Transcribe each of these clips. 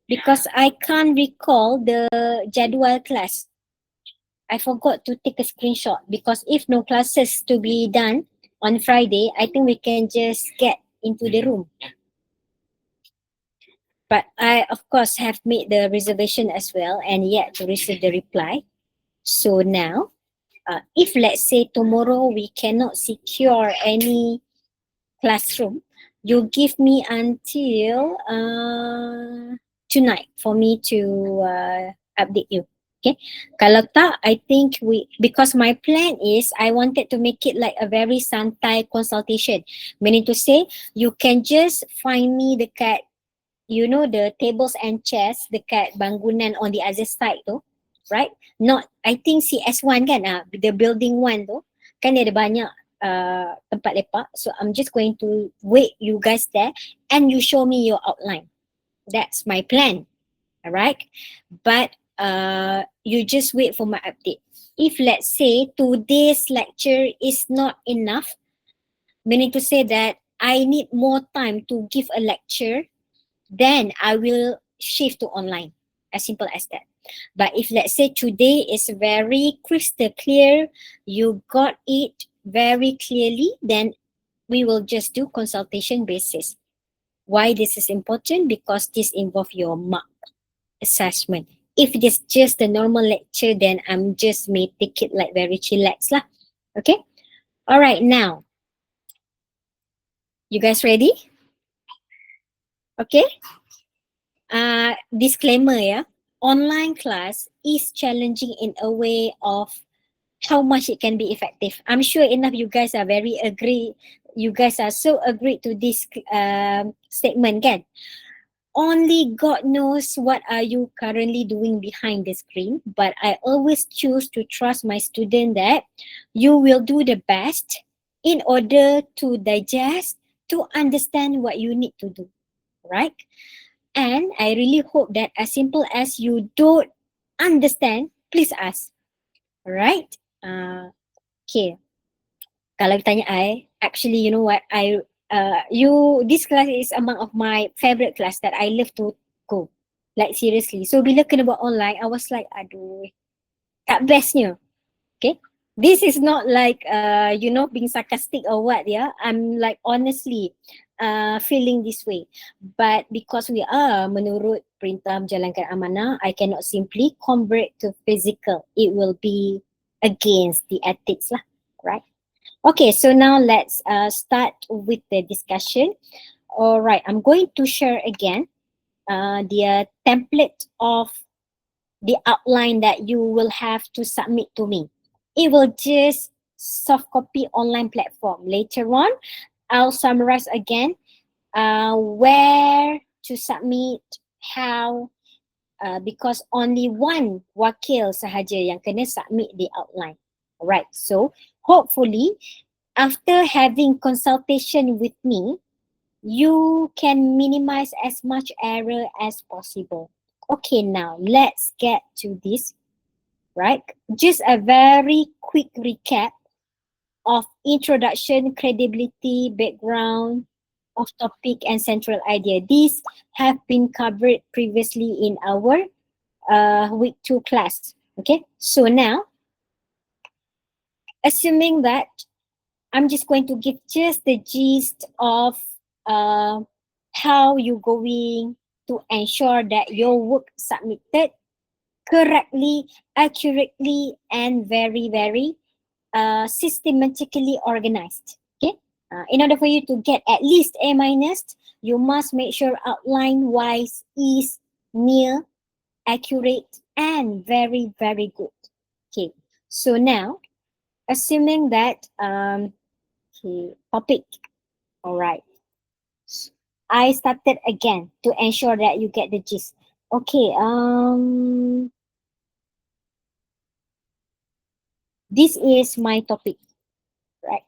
because I can't recall the jadwal class. I forgot to take a screenshot because if no classes to be done on Friday, I think we can just get into the room. But I, of course, have made the reservation as well and yet to receive the reply. So now, if let's say tomorrow we cannot secure any classroom, you give me until tonight for me to update you. Okay. Kalau tak, I think because my plan is I wanted to make it like a very santai consultation. Meaning to say, you can just find me dekat, you know, the tables and chairs dekat bangunan on the other side tu. Right? Not, I think CS1 kan, the building 1 tu. Kan dia ada banyak tempat lepak. So I'm just going to wait you guys there and you show me your outline. That's my plan. Alright? But you just wait for my update. If let's say today's lecture is not enough, meaning to say that I need more time to give a lecture, then I will shift to online. As simple as that. But if let's say today is very crystal clear, you got it very clearly, then we will just do consultation basis. Why this is important? Because this involve your mark assessment. If it is just a normal lecture, then I'm just may take it like very chillax lah. Okay? Alright, now. You guys ready? Okay? Disclaimer ya. Online class is challenging in a way of how much it can be effective. I'm sure enough you guys are very agree. You guys are so agreed to this statement kan? Only God knows what are you currently doing behind the screen, but I always choose to trust my student that you will do the best in order to digest, to understand what you need to do, right? And I really hope that as simple as you don't understand, please ask, right? Okay. Kalau tanya actually, you know what, this class is among of my favorite class that I love to go. Like seriously. So bila kena buat online, I was like, aduh, tak bestnya. Okay. This is not like, you know, being sarcastic or what, yeah. I'm like honestly feeling this way. But because we are menurut perintah menjalankan amanah, I cannot simply convert to physical. It will be against the ethics lah, right? Okay, so now let's start with the discussion. All right, I'm going to share again the template of the outline that you will have to submit to me. It will just soft copy online platform. Later on, I'll summarize again where to submit, how, because only one wakil sahaja yang kena submit the outline. Alright, so hopefully after having consultation with me, you can minimize as much error as possible. Okay, now let's get to this, right? Just a very quick recap of introduction, credibility, background, of topic and central idea. These have been covered previously in our week 2 class. Okay, so now, assuming that I'm just going to give just the gist of how you going to ensure that your work submitted correctly, accurately, and very, very systematically organized. Okay. In order for you to get at least A minus, you must make sure outline wise is near, accurate, and very, very good. Okay. So now, assuming that okay, topic. All right. I started again to ensure that you get the gist. Okay. This is my topic, right?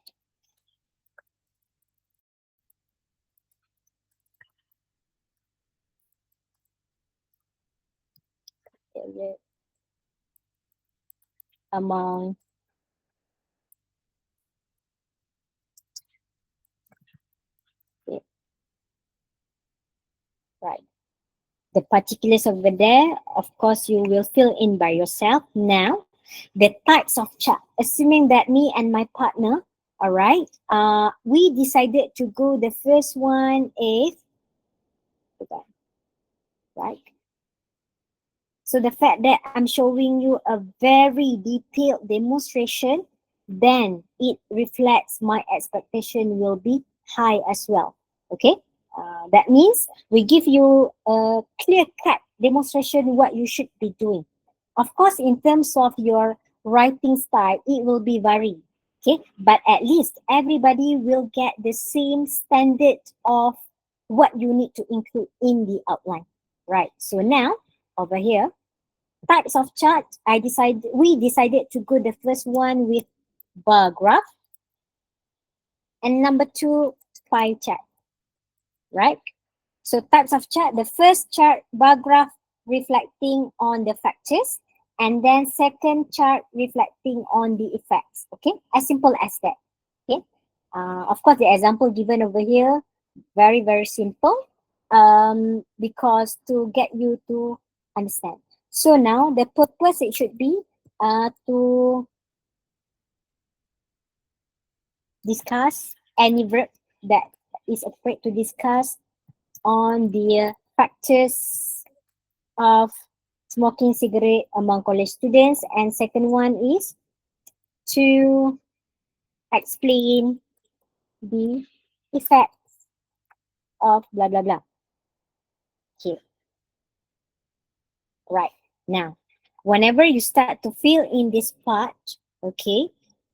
Among right. The particulars over there, of course, you will fill in by yourself. Now, the types of chart, assuming that me and my partner, all right, we decided to go, the first one is, right? So the fact that I'm showing you a very detailed demonstration, then it reflects my expectation will be high as well. Okay, that means we give you a clear-cut demonstration what you should be doing. Of course, in terms of your writing style, it will be varied. Okay, but at least everybody will get the same standard of what you need to include in the outline. Right. So now over here, types of chart, we decided to go the first one with bar graph, and number two, pie chart, right? So types of chart, the first chart, bar graph, reflecting on the factors, and then second chart reflecting on the effects. Okay, as simple as that. Okay, of course the example given over here, very very simple, because to get you to understand. So now the purpose, it should be to discuss any verb that is appropriate to discuss on the factors of smoking cigarette among college students, and second one is to explain the effects of blah blah blah. Okay, right. Now, whenever you start to fill in this part, okay,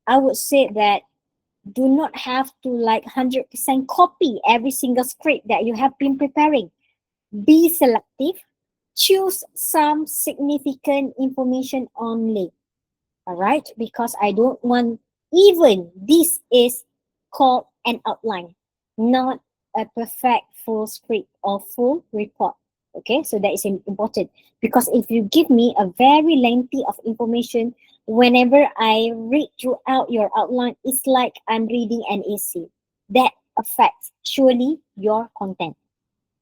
I would say that do not have to like 100% copy every single script that you have been preparing. Be selective. Choose some significant information only. All right, because I don't want, even this is called an outline, not a perfect full script or full report. Okay, so that is important, because if you give me a very lengthy of information, whenever I read throughout your outline, it's like I'm reading an essay. That affects surely your content.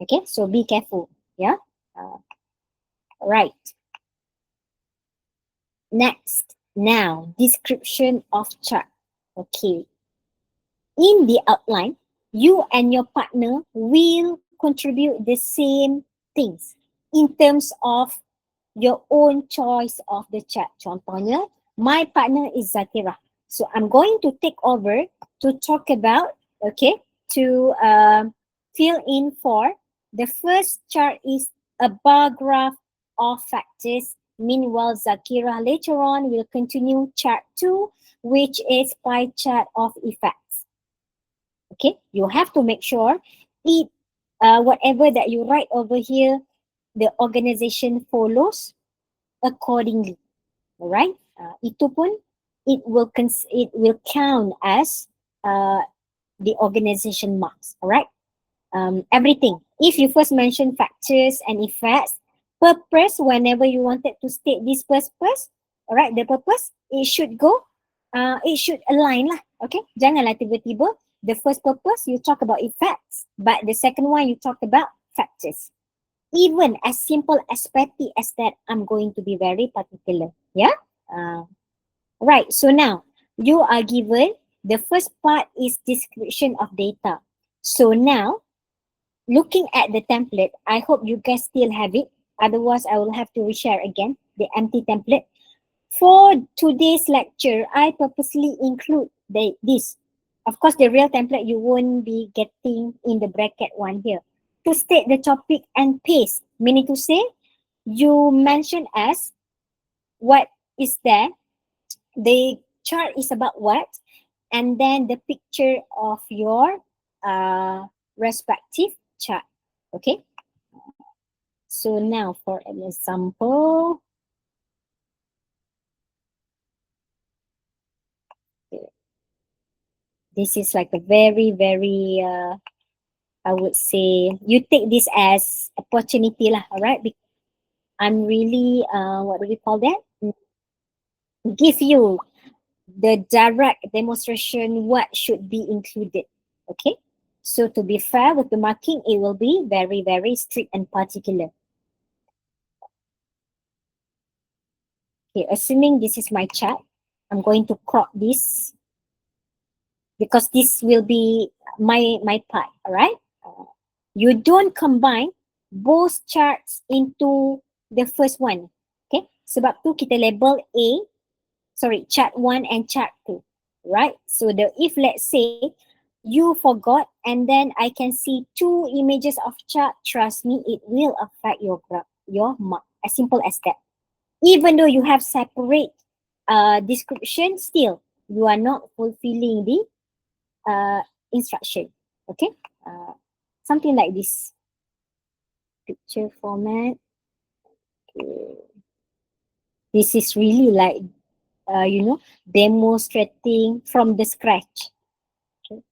Okay, so be careful. Yeah. Right. Next, now, description of chart. Okay. In the outline, you and your partner will contribute the same things in terms of your own choice of the chart. Contohnya, my partner is Zakira. So I'm going to take over to talk about, okay, to fill in for the first chart is a bar graph of factors. Meanwhile, Zakira later on will continue chart 2, which is pie chart of effects. Okay, you have to make sure it whatever that you write over here, the organization follows accordingly. Alright, itu pun it will count as the organization marks. Alright, everything. If you first mention factors and effects, purpose, whenever you wanted to state this purpose, alright, the purpose, it should go, it should align lah. Okay, janganlah tiba-tiba the first purpose you talk about effects, but the second one you talk about factors. Even as simple as petty as that, I'm going to be very particular. Yeah. Right. So now you are given the first part is description of data. So now, looking at the template, I hope you guys still have it. Otherwise, I will have to reshare again the empty template. For today's lecture, I purposely include this. Of course, the real template you won't be getting in the bracket one here. To state the topic and paste, meaning to say, you mention as what is there, the chart is about what, and then the picture of your respective chart. Okay. So now for an example, this is like a very, very, I would say, you take this as opportunity lah, all right? I'm really, what do we call that? Give you the direct demonstration what should be included, okay? So to be fair with the marking, it will be very, very strict and particular. Okay, assuming this is my chart, I'm going to crop this because this will be my part, all right? You don't combine both charts into the first one. Okay, sebab tu kita label chart 1 and chart 2, right? So if let's say you forgot and then I can see two images of chart, trust me, it will affect your graph, your mark, as simple as that. Even though you have separate description, still you are not fulfilling the instruction. Okay, uh, something like this. Picture format. Okay. This is really like demonstrating from the scratch. Okay.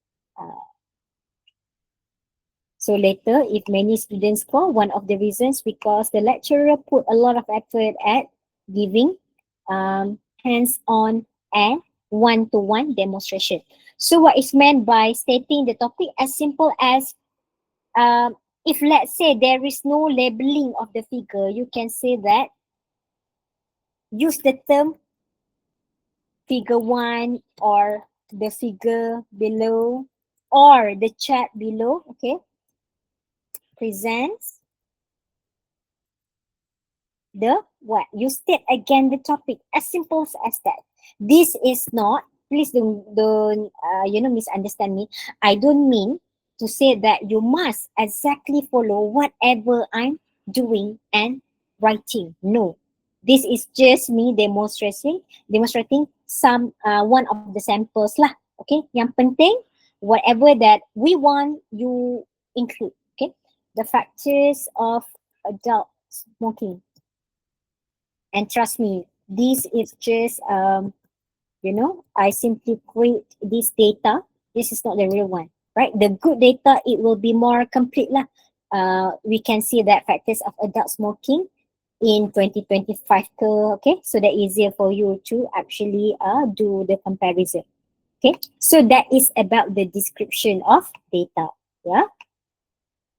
So later, if many students score, one of the reasons because the lecturer put a lot of effort at giving hands-on and one-to-one demonstration. So what is meant by stating the topic as simple as if let's say there is no labeling of the figure, you can say that use the term figure 1 or the figure below or the chart below, okay, presents the what? You state again the topic as simple as that. This is not, please don't misunderstand me. I don't mean to say that you must exactly follow whatever I'm doing and writing. No. This is just me demonstrating some one of the samples lah. Okay. Yang penting whatever that we want you include. Okay. The factors of adult smoking. And trust me, this is just, I simply create this data. This is not the real one, right? The good data, it will be more complete lah. We can see that factors of adult smoking in 2025 ke, okay? So that easier for you to actually do the comparison. Okay, so that is about the description of data. Yeah.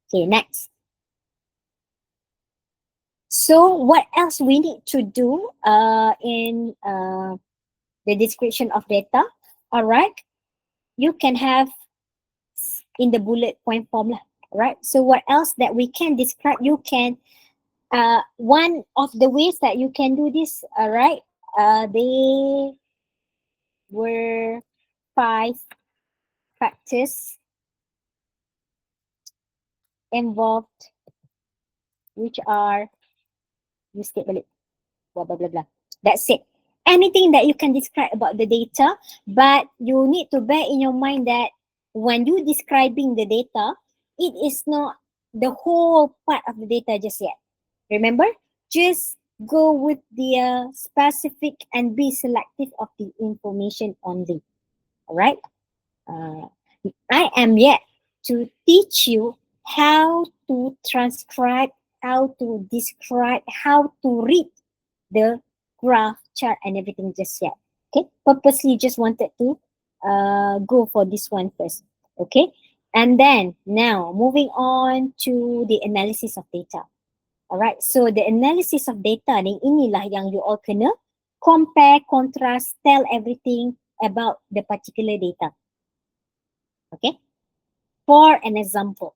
Okay, next. So what else we need to do in the description of data? All right, you can have in the bullet point form lah. Right. So what else that we can describe? You can one of the ways that you can do this. All right. They were 5 factors involved, which are you state balik. Blah blah blah blah. That's it. Anything that you can describe about the data, but you need to bear in your mind that when you describing the data, it is not the whole part of the data just yet. Remember, just go with the specific and be selective of the information only. All right. I am yet to teach you how to transcribe, how to describe, how to read the graph, chart, and everything just yet. Okay, purposely just wanted to go for this one first. Okay, and then now moving on to the analysis of data. Alright, so the analysis of data ni inilah yang you all kena compare, contrast, tell everything about the particular data. Okay, for an example,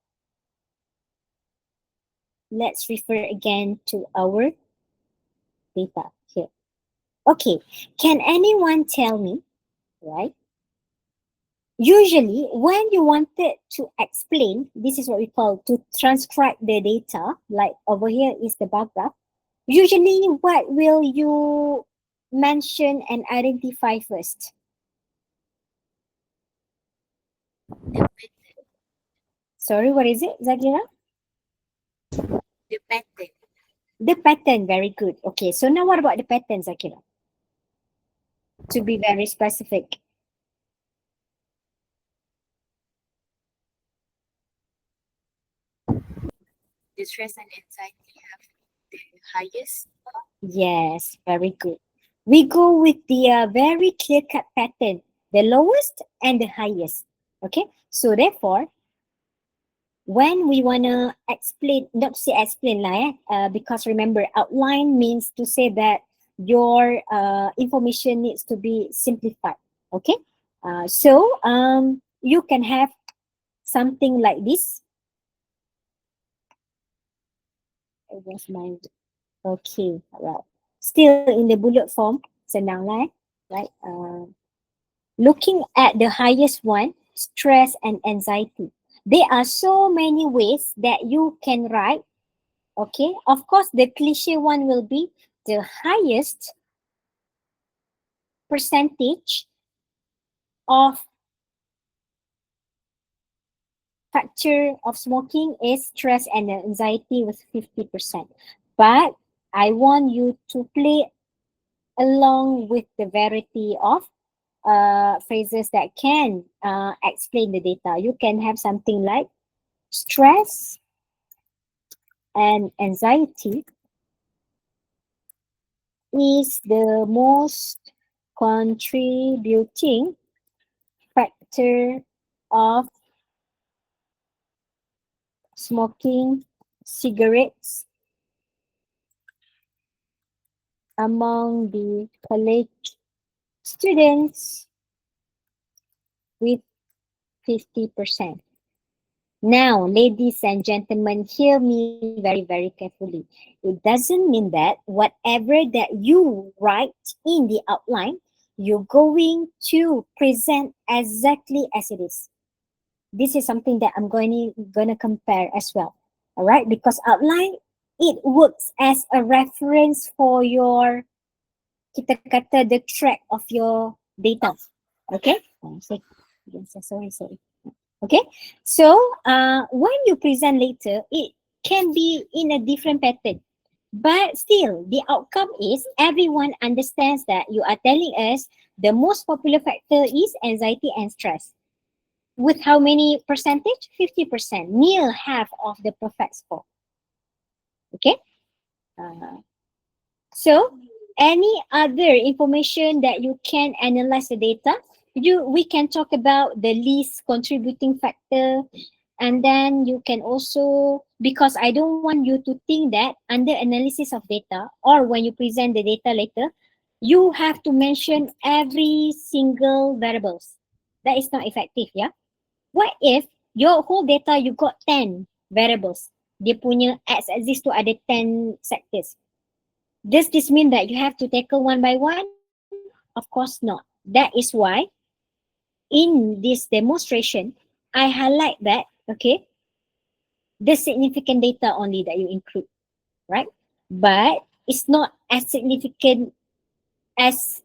let's refer again to our data here. Okay, can anyone tell me, right? Usually, when you wanted to explain, this is what we call to transcribe the data, like over here is the bar graph. Usually, what will you mention and identify first? Sorry, what is it, Zagira? The pattern. The pattern, very good. Okay, so now what about the pattern, Zakira? To be very specific. The stress and anxiety have the highest. Yes, very good. We go with the very clear-cut pattern, the lowest and the highest. Okay, so therefore, when we want to explain, not to say explain lah, because remember, outline means to say that your information needs to be simplified. Okay, so you can have something like this. It was my okay, right. Still in the bullet form, senang lah, right? Looking at the highest one, stress and anxiety. There are so many ways that you can write. Okay, of course, the cliche one will be the highest percentage of factor of smoking is stress and anxiety with 50%. But I want you to play along with the variety of phrases that can explain the data. You can have something like stress and anxiety is the most contributing factor of smoking cigarettes among the college students with 50%. Now, ladies and gentlemen, hear me very, very carefully. It doesn't mean that whatever that you write in the outline, you're going to present exactly as it is. This is something that I'm gonna compare as well. All right, because outline it works as a reference for your kita kata the track of your data. Okay? Sorry. Okay, so when you present later, it can be in a different pattern. But still, the outcome is everyone understands that you are telling us the most popular factor is anxiety and stress. With how many percentage? 50%. Near half of the perfect score. Okay? Uh, so, any other information that you can analyze the data? We can talk about the least contributing factor, and then you can also, because I don't want you to think that under analysis of data or when you present the data later, you have to mention every single variables. That is not effective, yeah. What if your whole data you got 10 variables? Dia punya x-axis tu ada 10 sectors. Does this mean that you have to tackle one by one? Of course not. That is why in this demonstration, I highlight that, okay, the significant data only that you include, right? But it's not as significant as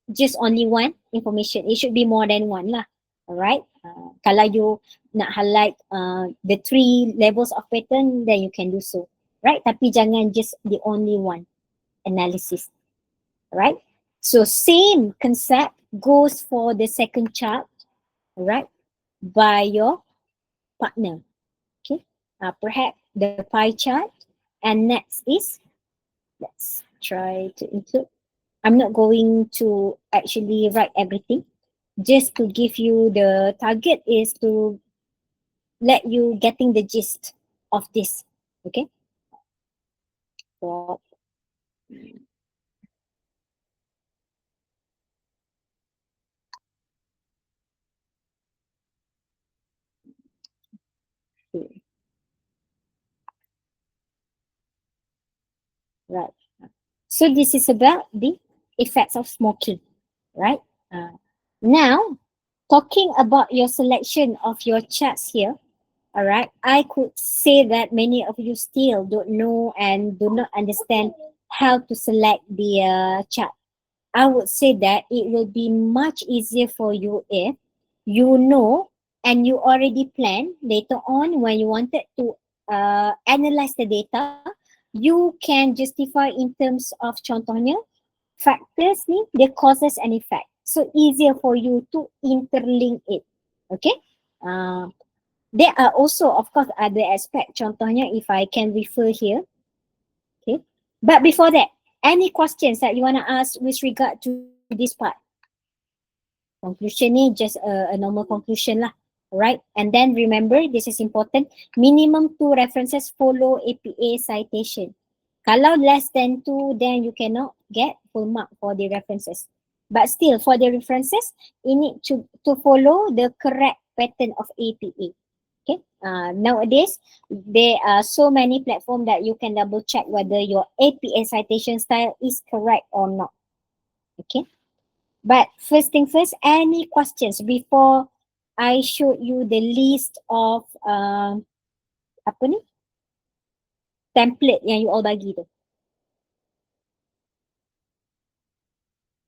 just only one information. It should be more than one lah. Alright. Kalau you nak highlight the 3 levels of pattern, then you can do so. Right? Tapi jangan just the only one analysis. Right? So same concept goes for the second chart. Right? By your partner. Okay. Perhaps the pie chart. And next is, let's try to include. I'm not going to actually write everything. Just to give you the target is to let you getting the gist of this. Okay. So, okay. Right. So this is about the effects of smoking, right? Now, talking about your selection of your charts here, all right, I could say that many of you still don't know and do not understand how to select the chart. I would say that it will be much easier for you if you know and you already plan later on when you wanted to analyze the data, you can justify in terms of contohnya factors ni, the causes and effect. So easier for you to interlink it. Okay. There are also of course other aspect. Contohnya if I can refer here. Okay. But before that, any questions that you want to ask with regard to this part? Conclusion ni just a normal conclusion lah. Right? And then remember, this is important. Minimum 2 references follow APA citation. Kalau less than 2, then you cannot get full mark for the references. But still, for the references, you need to follow the correct pattern of APA. Okay. Nowadays, there are so many platforms that you can double check whether your APA citation style is correct or not. Okay. But first thing first, any questions before I show you the list of apa ni, template yang you all bagi tu.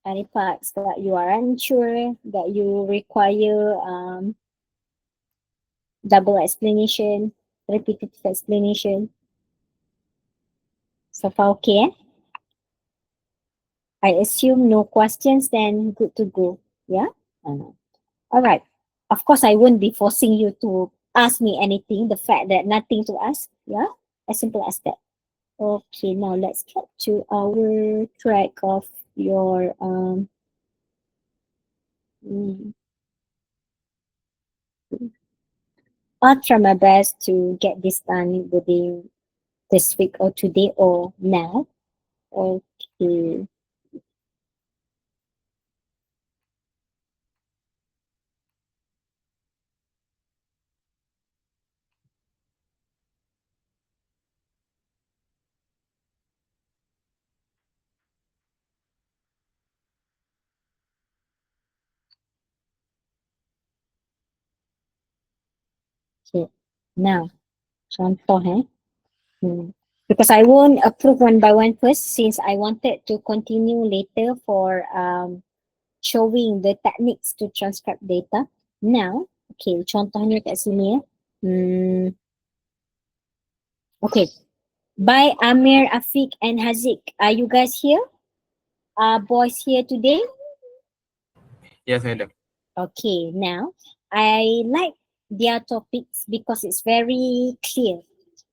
Any parts that you are unsure, that you require double explanation, repetitive explanation. So far okay, eh? I assume no questions, then good to go. Yeah? All right. Of course, I won't be forcing you to ask me anything. The fact that nothing to ask. Yeah? As simple as that. Okay, now let's get to our track of your mm, I'll try my best to get this done within this week or today or now. Okay. Okay. Now, contoh because I won't approve one by one first since I wanted to continue later for showing the techniques to transcribe data. Now, okay, contohnya kat sini ya. Okay, by Amir, Afiq and Haziq. Are you guys here? Are boys here today? Yes, madam. Okay, now I like their topics because it's very clear.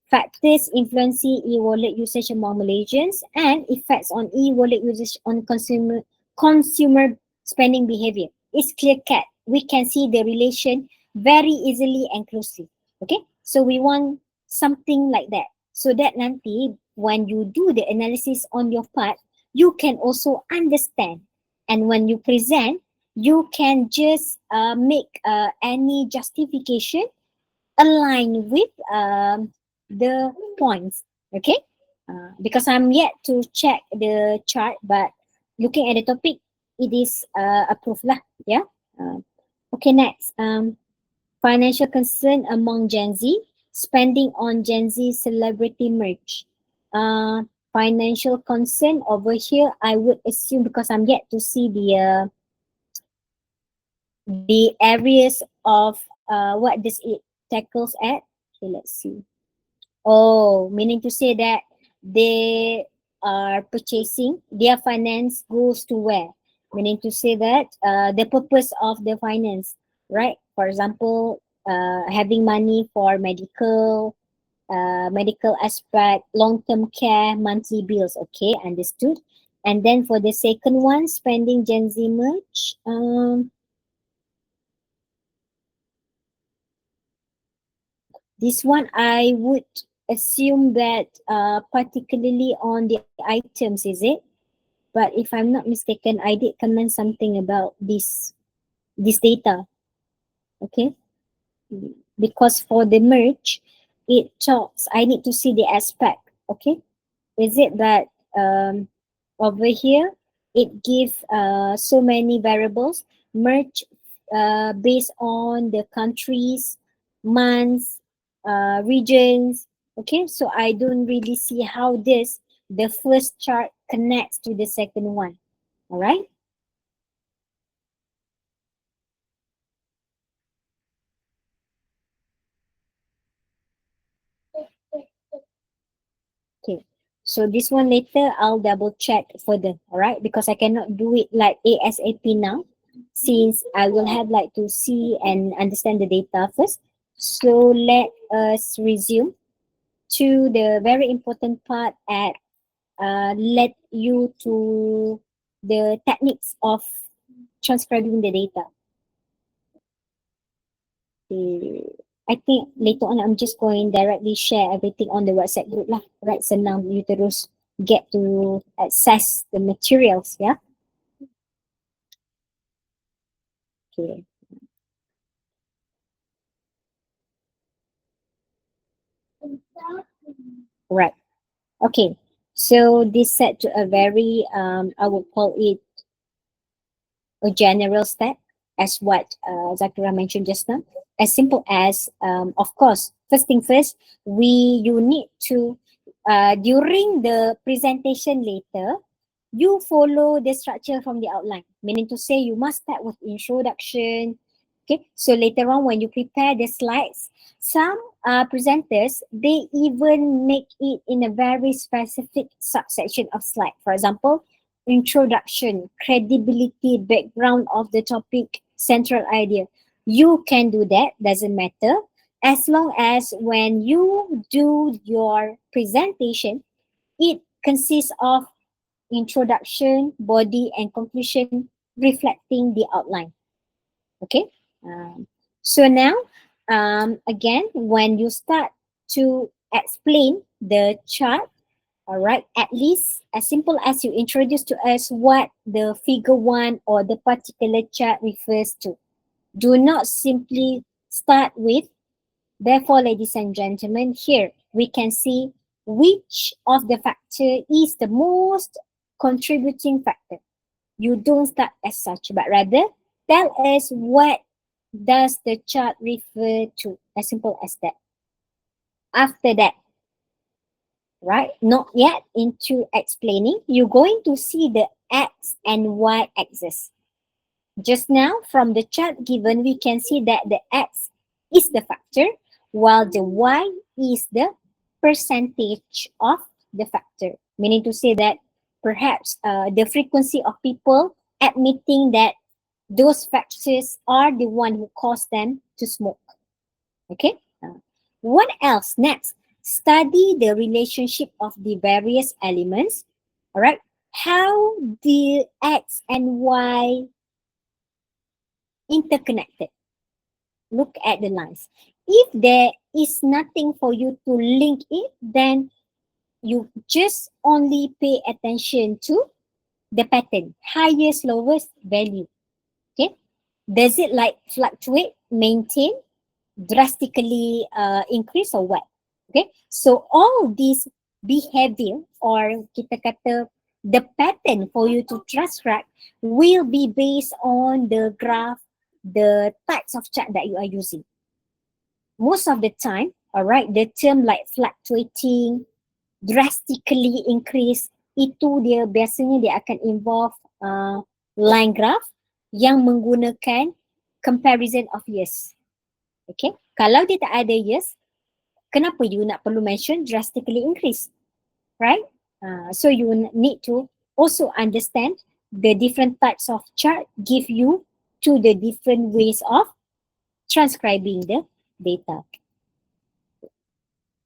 Factors influencing e-wallet usage among Malaysians and effects on e-wallet usage on consumer spending behavior. It's clear cut. We can see the relation very easily and closely. Okay, so we want something like that so that nanti when you do the analysis on your part, you can also understand, and when you present, you can just make any justification align with the points. Okay, because I'm yet to check the chart, but looking at the topic, it is approved lah. Yeah. Okay, next. Financial concern among Gen Z, spending on Gen Z celebrity merch. Financial concern over here, I would assume because I'm yet to see the areas of what does it tackles at. Okay, let's see. Oh, meaning to say that they are purchasing, their finance goes to where? Meaning to say that the purpose of the finance, right? For example, having money for medical aspect, long-term care, monthly bills. Okay, understood. And then for the second one, spending Gen Z merch. This one I would assume that particularly on the items, is it? But if I'm not mistaken, I did comment something about this data. Okay, because for the merge, it talks. I need to see the aspect. Okay, is it that over here it gives so many variables merge based on the countries, months, regions. Okay, so I don't really see how the first chart connects to the second one. All right. Okay. So this one later I'll double check further, all right? Because I cannot do it like ASAP now, since I will have like to see and understand the data first. So let us resume to the very important part at let you to the techniques of transcribing the data. Okay. I think later on I'm just going directly share everything on the WhatsApp group lah. Right, senang you terus get to access the materials. Yeah. Okay. Right. Okay. So this set to a very I would call it a general step, as what Zakira mentioned just now. As simple as, of course, first thing first, you need to during the presentation later, you follow the structure from the outline. Meaning to say, you must start with introduction. Okay, so later on when you prepare the slides, some presenters they even make it in a very specific subsection of slide. For example, introduction, credibility, background of the topic, central idea. You can do that, doesn't matter. As long as when you do your presentation, it consists of introduction, body, and conclusion reflecting the outline. Okay. Um, so now, again, when you start to explain the chart, all right, at least as simple as you introduce to us what the figure one or the particular chart refers to. Do not simply start with, therefore, ladies and gentlemen, here we can see which of the factor is the most contributing factor. You don't start as such, but rather tell us what does the chart refer to, as simple as that. After that, right, not yet into explaining, you're going to see the x and y axis. Just now, from the chart given, we can see that the x is the factor, while the y is the percentage of the factor. Meaning to say that perhaps the frequency of people admitting that those factors are the one who cause them to smoke. Okay. What else? Next, study the relationship of the various elements. All right. How the x and y interconnected. Look at the lines. If there is nothing for you to link it, then you just only pay attention to the pattern, highest, lowest value. Okay. Does it like fluctuate, maintain, drastically increase or what? Okay. So all these behavior or kita kata the pattern for you to transcribe will be based on the graph, the types of chart that you are using. Most of the time, all right, the term like fluctuating, drastically increase, itu dia biasanya dia akan involve line graph yang menggunakan comparison of years. Okay, kalau dia tak ada years, kenapa you nak perlu mention drastically increase, right? So you need to also understand the different types of chart give you to the different ways of transcribing the data.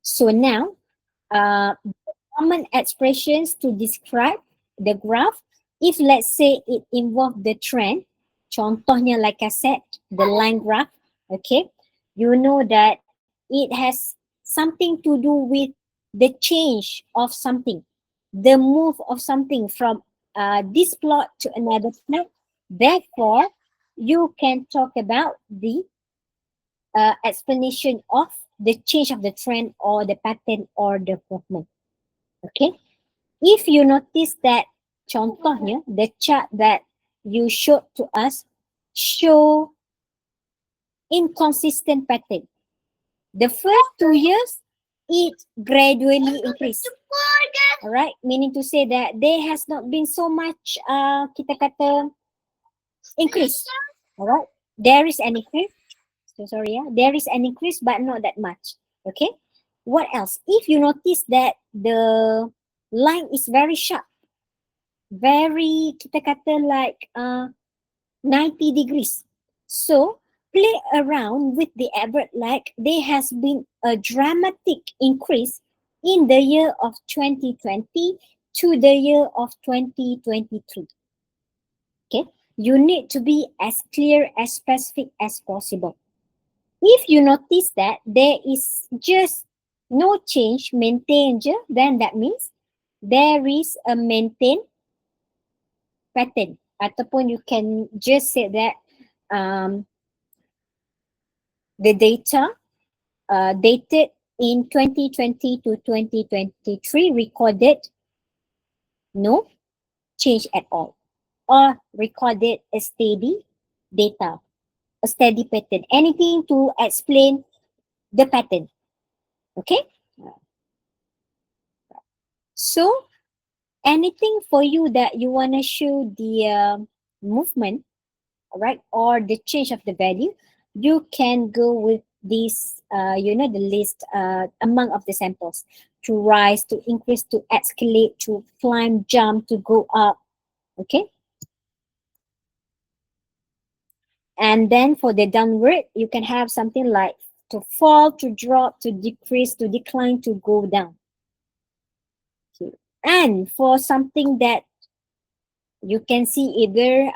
So now, common expressions to describe the graph, if let's say it involve the trend, contohnya like I said, the line graph, okay, you know that it has something to do with the change of something, the move of something from this plot to another plot. Therefore, you can talk about the explanation of the change of the trend or the pattern or the movement. Okay. If you notice that contohnya the chart that you showed to us show inconsistent pattern. The first 2 years it gradually increased. Alright, meaning to say that there has not been so much kita kata increase. Alright, there is an increase. So sorry, there is an increase but not that much. Okay. What else? If you notice that the line is very sharp, very kita kata like 90 degrees. So play around with the average like there has been a dramatic increase in the year of 2020 to the year of 2023. Okay, you need to be as clear, as specific as possible. If you notice that there is just no change, maintain je, then that means there is a maintained pattern, ataupun you can just say that the data dated in 2020 to 2023 recorded no change at all, or recorded a steady data, a steady pattern, anything to explain the pattern. Okay, so anything for you that you want to show the movement, right, or the change of the value, you can go with this the list among of the samples, to rise, to increase, to escalate, to climb, jump, to go up. Okay, and then for the downward, you can have something like to fall, to drop, to decrease, to decline, to go down. Okay. And for something that you can see either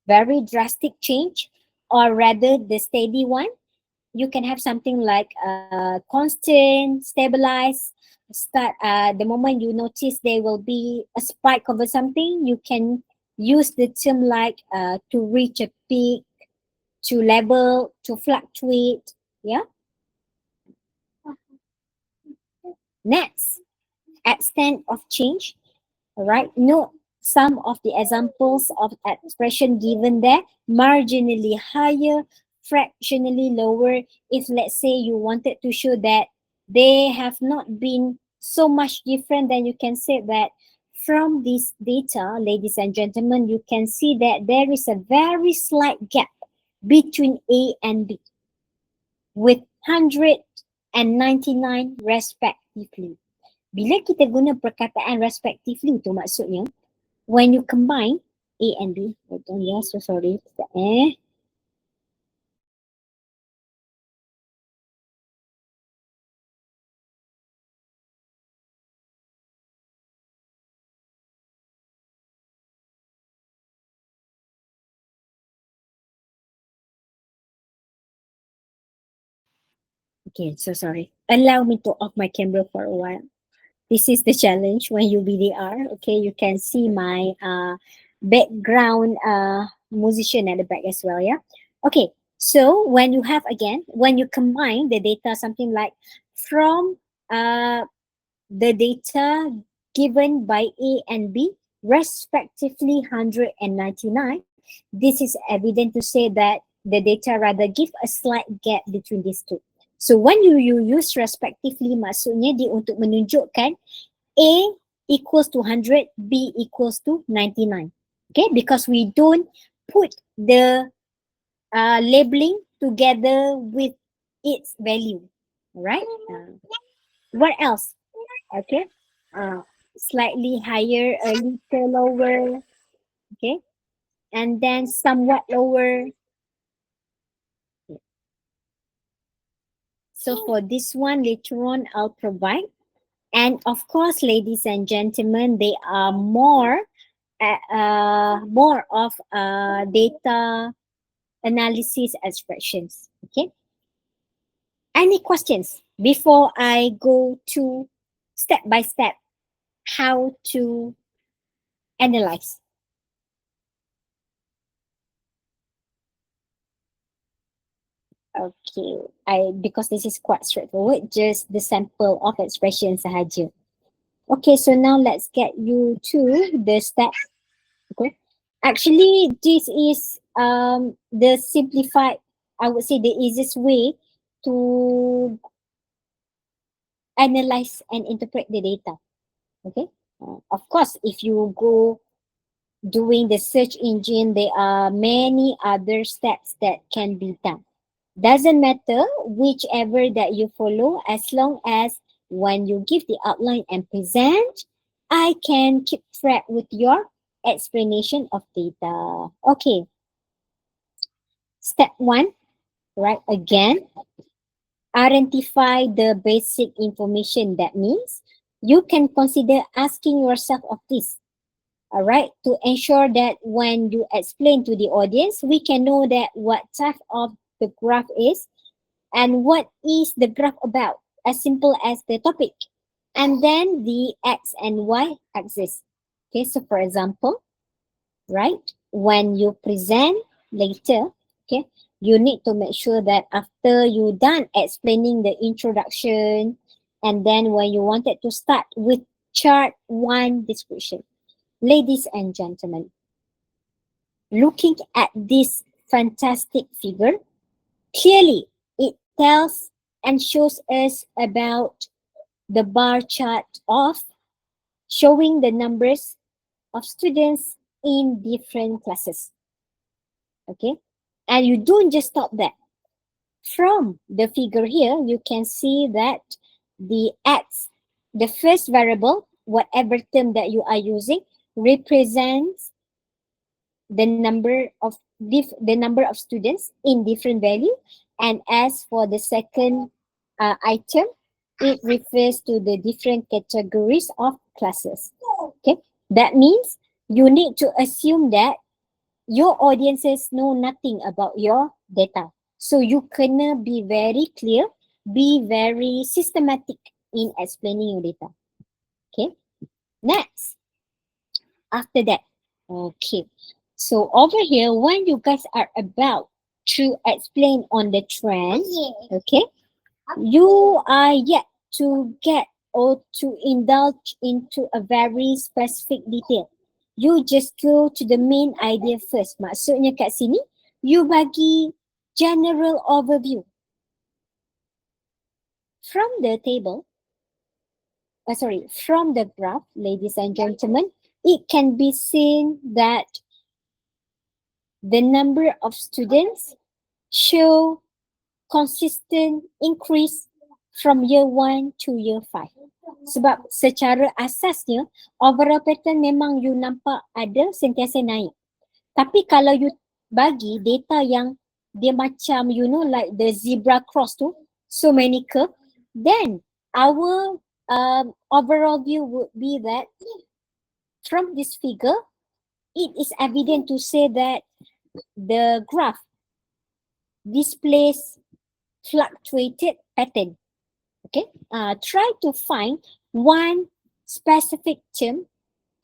very drastic change or rather the steady one, you can have something like constant, stabilize, start the moment you notice there will be a spike over something, you can use the term like to reach a peak, to level, to fluctuate. Yeah. Next, extent of change. All right. Note some of the examples of expression given there: marginally higher, fractionally lower. If let's say you wanted to show that they have not been so much different, then you can say that from this data, ladies and gentlemen, you can see that there is a very slight gap between A and B with 199 respectively. Bila kita guna perkataan respectively tu maksudnya when you combine A and B. Hold on, yeah, so sorry. Okay, so sorry. Allow me to off my camera for a while. This is the challenge when you BDR. Okay, you can see my background musician at the back as well. Yeah. Okay, so when you have again, when you combine the data, something like from the data given by A and B, respectively 199, this is evident to say that the data rather give a slight gap between these two. So when you use respectively, maksudnya dia untuk menunjukkan A equals to 100, B equals to 99. Okay, because we don't put the labeling together with its value. Right? What else? Okay, slightly higher, a little lower. Okay, and then somewhat lower. So for this one, later on, I'll provide. And of course, ladies and gentlemen, they are more of data analysis expressions. Okay. Any questions before I go to step by step how to analyze? Okay, because this is quite straightforward, just the sample of expression sahaja. Okay, so now let's get you to the step. Okay, actually this is the simplified, I would say the easiest way to analyze and interpret the data. Okay, of course, if you go doing the search engine, there are many other steps that can be done. Doesn't matter whichever that you follow, as long as when you give the outline and present, I can keep track with your explanation of data. Okay. Step 1, right? Again, identify the basic information. That means you can consider asking yourself of this. All right, to ensure that when you explain to the audience, we can know that what type of the graph is and what is the graph about, as simple as the topic. and then the X and Y axis. Okay, so for example, right, when you present later, okay, you need to make sure that after you done explaining the introduction, and then when you wanted to start with chart 1 description. Ladies and gentlemen, looking at this fantastic figure, clearly it tells and shows us about the bar chart of showing the numbers of students in different classes. Okay, and you don't just stop there. From the figure here, you can see that the X, the first variable, whatever term that you are using, represents the number of the number of students in different value, and as for the second item, it refers to the different categories of classes. Okay, that means you need to assume that your audiences know nothing about your data. So you kena be very clear, be very systematic in explaining your data. Okay, next. After that, okay. So over here, when you guys are about to explain on the trend, okay, you are yet to get or to indulge into a very specific detail. You just go to the main idea first. Maksudnya kat sini, you bagi general overview. From the table, from the graph, ladies and gentlemen, it can be seen that the number of students show consistent increase from year 1 to year 5. Sebab secara asasnya, overall pattern memang you nampak ada sentiasa naik. Tapi kalau you bagi data yang dia macam, you know, like the zebra cross tu, so many curve, then our overall view would be that from this figure, it is evident to say that the graph displays fluctuated pattern. Okay, try to find one specific term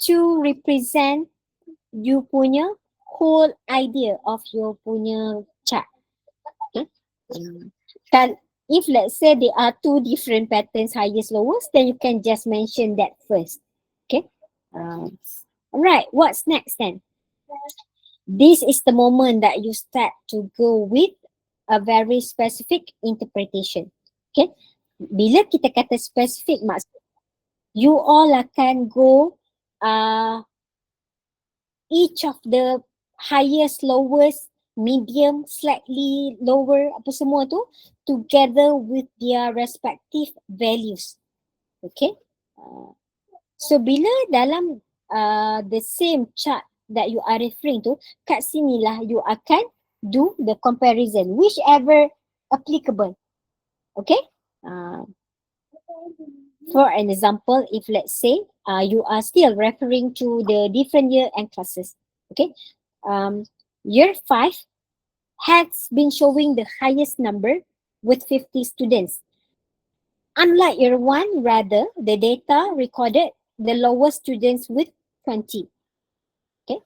to represent you punya whole idea of your punya chart. Okay, if let's say there are two different patterns, highest, lowest, then you can just mention that first. Okay, alright, what's next then? This is the moment that you start to go with a very specific interpretation. Okay, bila kita kata specific, maksud you all akan go each of the highest, lowest, medium, slightly lower, apa semua tu, together with their respective values. Okay, so bila dalam the same chart that you are referring to, kat sinilah you akan do the comparison, whichever applicable. Okay, for an example, if let's say you are still referring to the different year and classes. Okay, year 5 has been showing the highest number with 50 students. Unlike year 1, rather, the data recorded the lowest students with 20. Okay,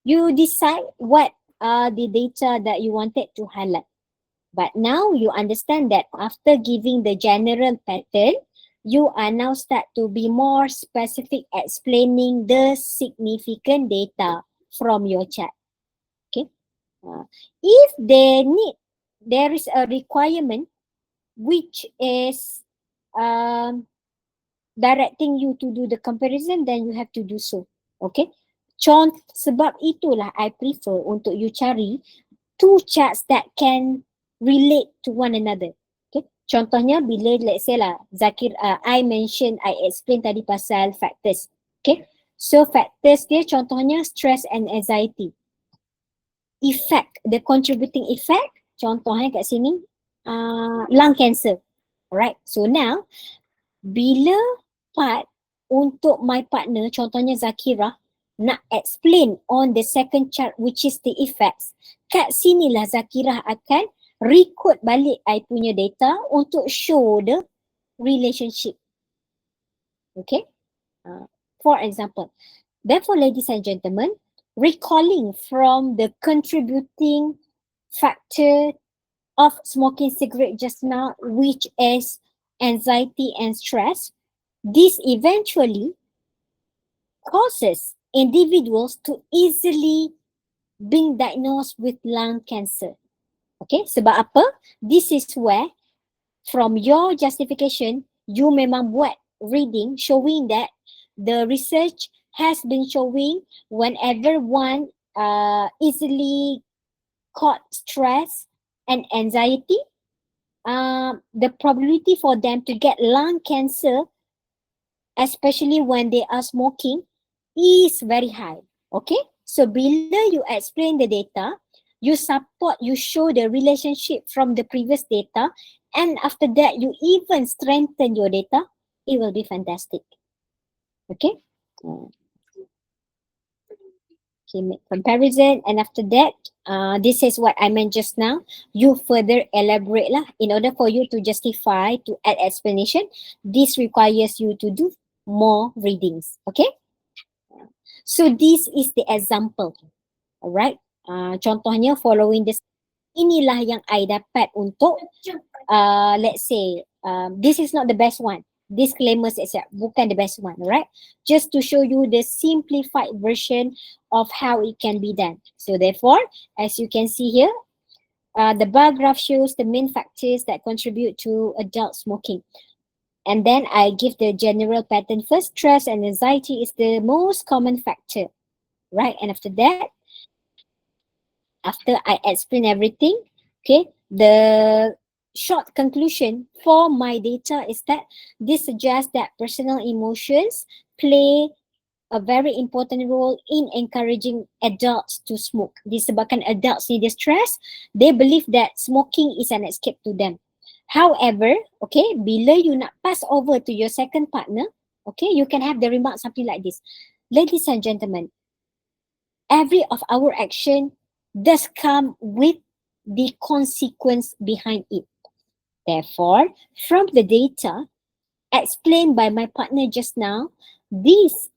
you decide what are the data that you wanted to highlight. But now you understand that after giving the general pattern, you are now start to be more specific explaining the significant data from your chart. Okay, if there is a requirement which is directing you to do the comparison, then you have to do so. Okay, sebab itulah I prefer untuk you cari two charts that can relate to one another. Okay, contohnya bila let's say lah Zakir, I explain tadi pasal factors. Okay, so factors dia contohnya stress and anxiety. Effect, the contributing effect, contohnya kat sini lung cancer. Alright, so now bila part untuk my partner, contohnya Zakira, nak explain on the second chart which is the effects, kat sinilah Zakira akan record balik I punya data untuk show the relationship. Okay. For example, therefore, ladies and gentlemen, recalling from the contributing factor of smoking cigarette just now, which is anxiety and stress, this eventually causes individuals to easily being diagnosed with lung cancer. Okay, sebab apa? This is where from your justification, you memang buat reading showing that the research has been showing whenever one easily caught stress and anxiety, the probability for them to get lung cancer, especially when they are smoking, is very high. Okay, so bila you explain the data, you support, you show the relationship from the previous data, and after that you even strengthen your data, it will be fantastic. Okay. Okay, make comparison, and after that, this is what I meant just now. You further elaborate lah. In order for you to justify, to add explanation, this requires you to do more readings. Okay. So this is the example. Alright. Contohnya following this, inilah yang I dapat untuk let's say this is not the best one. Disclaimers etc. Bukan the best one, right? Just to show you the simplified version of how it can be done. So therefore, as you can see here, the bar graph shows the main factors that contribute to adult smoking. And then I give the general pattern first. Stress and anxiety is the most common factor, right? And after that, after I explain everything, okay, the short conclusion for my data is that this suggests that personal emotions play a very important role in encouraging adults to smoke. Disebabkan adults ni dia stress, they believe that smoking is an escape to them. However, okay, bila you nak pass over to your second partner, okay, you can have the remark something like this. Ladies and gentlemen, every of our action does come with the consequence behind it. Therefore, from the data explained by my partner just now, this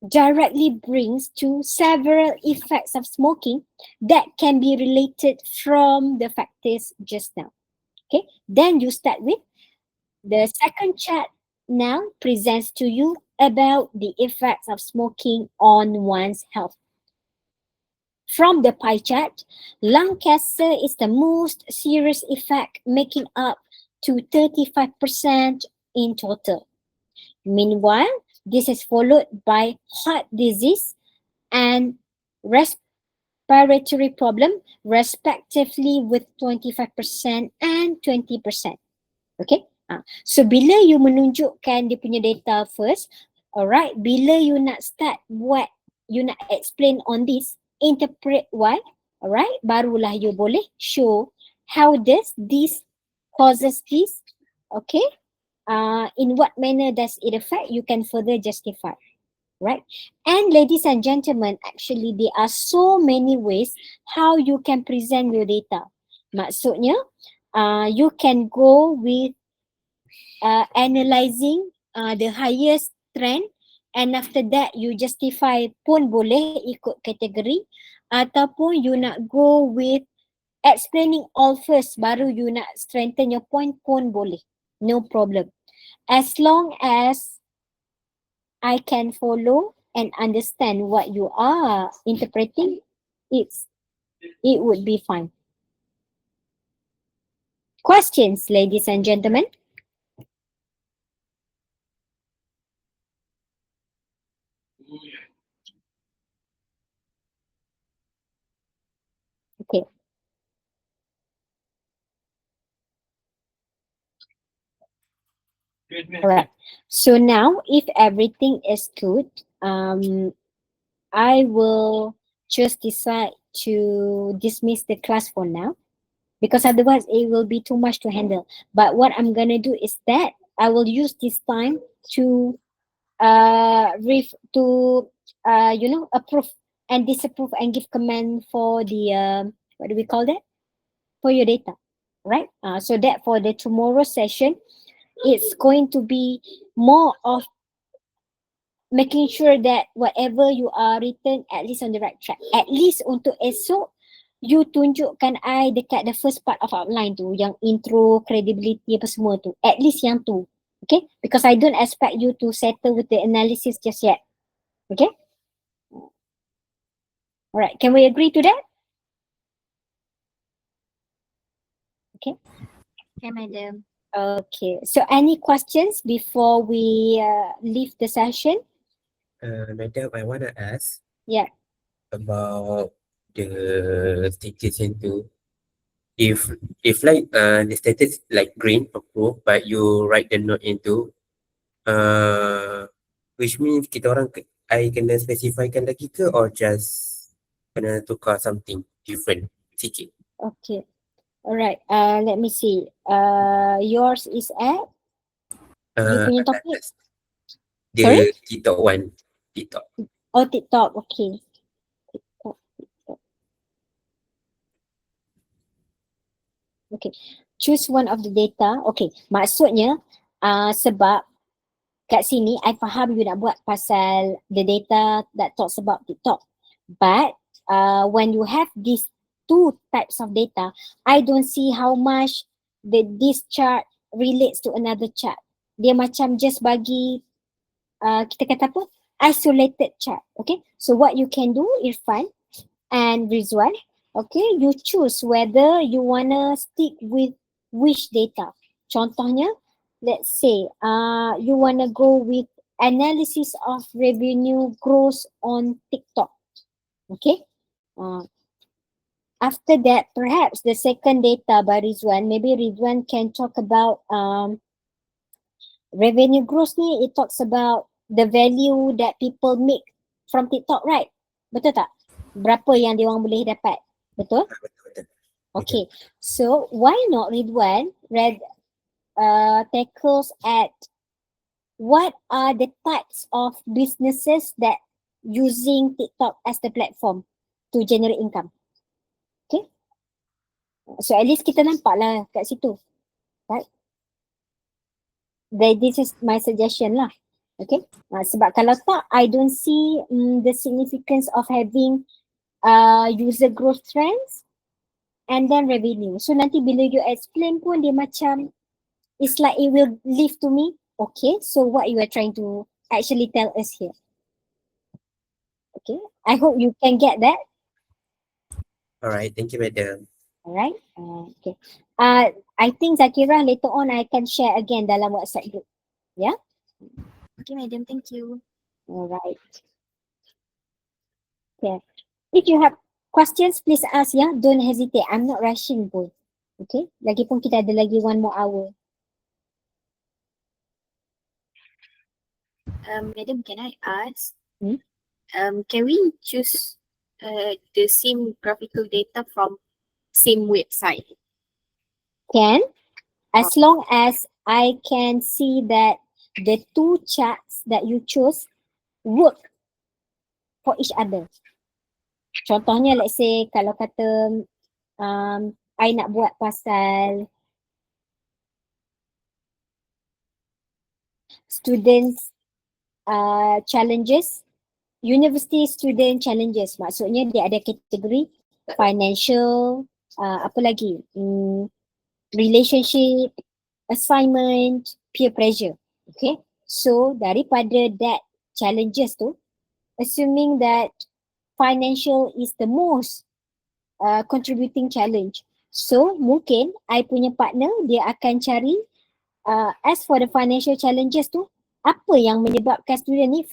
directly brings to several effects of smoking that can be related from the factors just now. Okay, then you start with the second chart now presents to you about the effects of smoking on one's health. From the pie chart, lung cancer is the most serious effect, making up to 35% in total. Meanwhile, this is followed by heart disease and respiratory problem, respectively with 25% and 20%. Okay? So bila you menunjukkan dia punya data first, alright, bila you nak start buat, you nak explain on this, interpret why, alright, barulah you boleh show how does this causes this, okay, in what manner does it affect, you can further justify, right? And ladies and gentlemen, actually there are so many ways how you can present your data. Maksudnya, you can go with analyzing the highest trend, and after that you justify pun boleh ikut kategori, ataupun you nak go with explaining all first baru you nak strengthen your point pun boleh, no problem, as long as I can follow and understand what you are interpreting, it would be fine. Questions, ladies and gentlemen? Okay. Alright. So now, if everything is good, I will just decide to dismiss the class for now, because otherwise it will be too much to handle. But what I'm gonna do is that I will use this time to approve and disapprove and give comment for the what do we call that? For your data, right? So that for the tomorrow session, It's going to be more of making sure that whatever you are written at least on the right track. At least untuk esok, you tunjukkan I dekat the first part of outline tu, yang intro, credibility apa semua tu. At least yang tu. Okay? Because I don't expect you to settle with the analysis just yet. Okay? Alright, can we agree to that? Okay. Okay, madam. Okay, so any questions before we leave the session? Madam, I want to ask Yeah. about the status into if like the status like green approved but you write the note into which means kita orang I kena specifykan lagi ke or just kena tukar something different sikit. Okay. Alright, let me see. Yours is at? You punya topic? Sorry? The TikTok one. TikTok. Oh, TikTok. Okay. TikTok. Okay. Choose one of the data. Okay. Maksudnya, sebab kat sini, I faham you nak buat pasal the data that talks about TikTok. But, when you have these two types of data, I don't see how much this chart relates to another chart. Dia macam just bagi, kita kata apa? Isolated chart. Okay. So what you can do, Irfan and Rizwan, okay, you choose whether you wanna stick with which data. Contohnya, let's say, you wanna go with analysis of revenue growth on TikTok. Okay. After that, perhaps the second data by Rizwan, maybe Rizwan can talk about revenue growth ni. It talks about the value that people make from TikTok, right? Betul tak? Berapa yang dia orang boleh dapat? Betul? Betul. Okay. So why not Ridwan tackles at what are the types of businesses that using TikTok as the platform to generate income? Okay. So at least kita nampak lah kat situ. Right? This is my suggestion lah. Okay. Sebab kalau tak, I don't see the significance of having user growth trends and then revenue. So nanti bila you explain pun dia macam, it's like it will leave to me. Okay, so what you are trying to actually tell us here? Okay, I hope you can get that. Alright, thank you, madam. Alright, okay. I think Zakira later on I can share again dalam WhatsApp group. Yeah? Okay, madam. Thank you. Alright. Okay. If you have questions, please ask ya. Don't hesitate. I'm not rushing pun. Okay. Lagipun kita ada lagi 1 more hour. Madam, can I ask? Hmm? Can we choose the same graphical data from same website? Can, as long as I can see that the two charts that you chose work for each other. Contohnya, let's say kalau kata I nak buat pasal students challenges, university student challenges, maksudnya dia ada kategori financial, apa lagi, relationship, assignment, peer pressure. Okay, so daripada that challenges tu, assuming that financial is the most contributing challenge, so mungkin I punya partner dia akan cari as for the financial challenges tu, apa yang menyebabkan student ni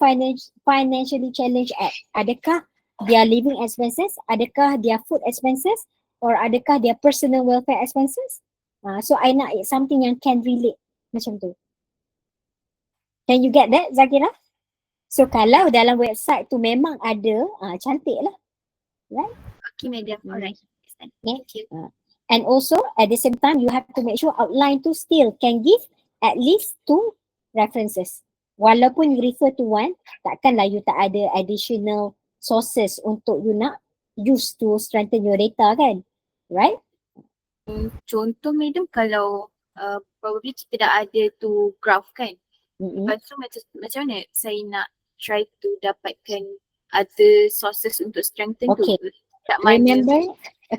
financially challenged at? Adakah their living expenses, adakah their food expenses, or adakah their personal welfare expenses? So I nak something yang can relate macam tu. Can you get that, Zakira? So kalau dalam website tu memang ada, cantik lah. Right? Okay, madam. Alright. Yeah. Thank you. And also at the same time you have to make sure outline tu still can give at least 2 references. Walaupun you refer to one, takkanlah you tak ada additional sources untuk you nak use to strengthen your data kan? Right? Contoh, madam, kalau probably kita dah ada tu graph kan. Mm-mm. Lepas tu macam mana saya nak try to dapatkan other sources untuk strengthen Okay. tu? Kat mana?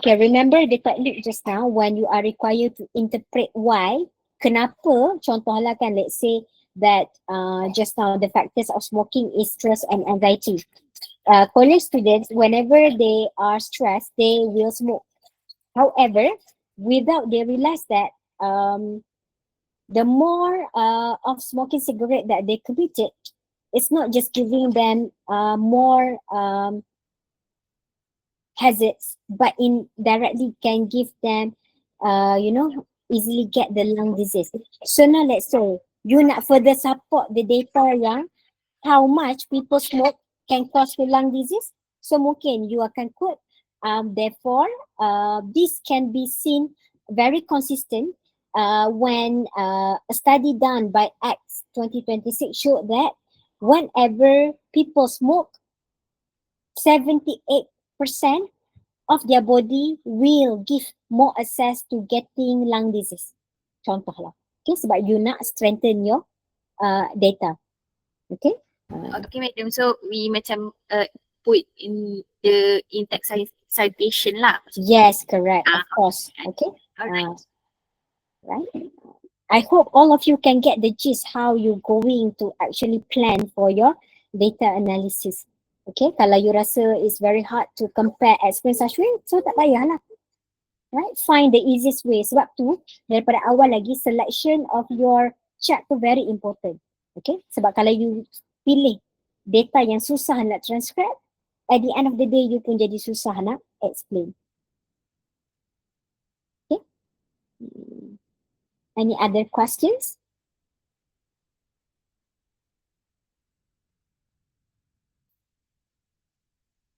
Remember the technique just now when you are required to interpret why, kenapa, contohlah kan, let's say that just now the factors of smoking is stress and anxiety. College students, whenever they are stressed, they will smoke. However, without they realize that the more of smoking cigarette that they committed, it's not just giving them more hazards, but indirectly can give them, easily get the lung disease. So now let's say you nak further support the data yang how much people smoke can cause the lung disease. So mungkin you akan quote, therefore, this can be seen very consistent when a study done by Acts 2026 showed that whenever people smoke, 78% of their body will give more access to getting lung disease. Contohlah. Okay, sebab you nak strengthen your data. Okay. Okay, madam. So we macam put in the in-text citation lah. Yes, correct. Of course. Okay. Alright. Right. I hope all of you can get the gist how you going to actually plan for your data analysis. Okay, kalau you rasa it's very hard to compare experience such way, so tak payahlah. Right, find the easiest way. Sebab tu, daripada awal lagi, selection of your chart tu very important. Okay, sebab kalau you pilih data yang susah nak transcribe, at the end of the day, you pun jadi susah nak explain. Okay. Any other questions?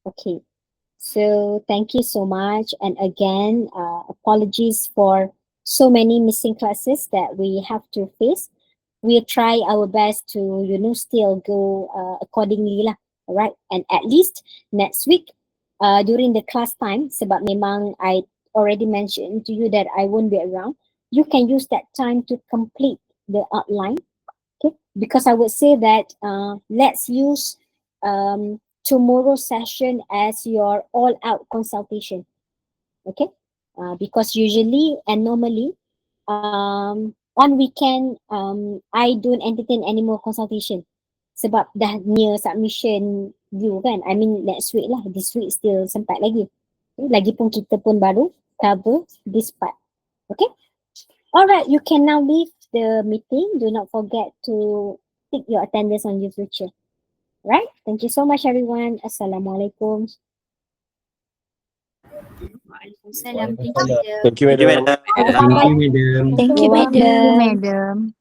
Okay, so thank you so much. And again, apologies for so many missing classes that we have to face. We'll try our best to, still go accordingly lah. Alright, and at least next week, during the class time, sebab memang I already mentioned to you that I won't be around, you can use that time to complete the outline. Okay, because I would say that let's use tomorrow's session as your all-out consultation. Okay, because usually and normally on weekend I don't entertain any more consultation sebab dah near submission due kan. I mean next week lah, this week still sempat lagi. Okay, lagipun kita pun baru cover this part. Okay, alright, you can now leave the meeting. Do not forget to tick your attendance on your future. Right, thank you so much everyone. Assalamualaikum. Waalaikumsalam. Thank you, madam. Thank you, madam. Thank you, madam. You're welcome. madam.